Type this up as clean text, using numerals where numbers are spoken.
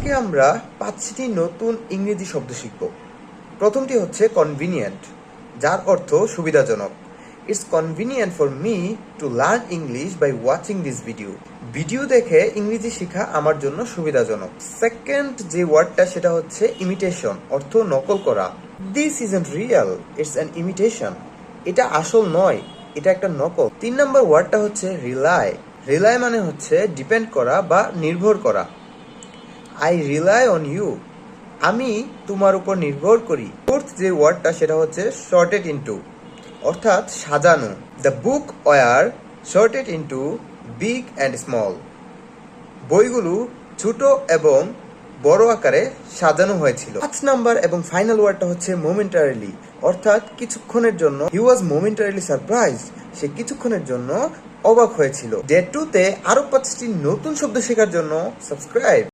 আজকে আমরা 5টি নতুন ইংরেজি শব্দ শিখব। প্রথমটি হচ্ছে কনভিনিয়েন্ট, যার অর্থ সুবিধাজনক। It's convenient for me to learn English by watching this video দেখে ইংরেজি শেখা আমার জন্য সুবিধাজনক। সেকেন্ড যে ওয়ার্ডটা সেটা হচ্ছে ইমিটেশন, অর্থ নকল করা। This isn't real, it's an imitation. এটা আসল নয়, এটা একটা নকল। 3 নম্বর ওয়ার্ডটা হচ্ছে রিলাই। রিলাই মানে হচ্ছে ডিপেন্ড করা বা নির্ভর করা। আই রিলাই অন ইউ, আমি তোমার উপর নির্ভর করি। ফোর্থ যে ওয়ার্ডটা সেটা হচ্ছে শর্টেড ইনটু, অর্থাৎ সাজানো। The book were sorted into big and small, বইগুলো ছোট এবং বড় আকারে সাজানো হয়েছিল। 5 নাম্বার এবং ফাইনাল ওয়ার্ডটা হচ্ছে মোমেন্টারিলি, অর্থাৎ কিছুক্ষণের জন্য। হি ওয়াজ মোমেন্টারিলি সারপ্রাইজ, সে কিছুক্ষণের জন্য অবাক হয়েছিল। ডে 2 তে আরো 5টি নতুন শব্দ শেখার জন্য সাবস্ক্রাইব।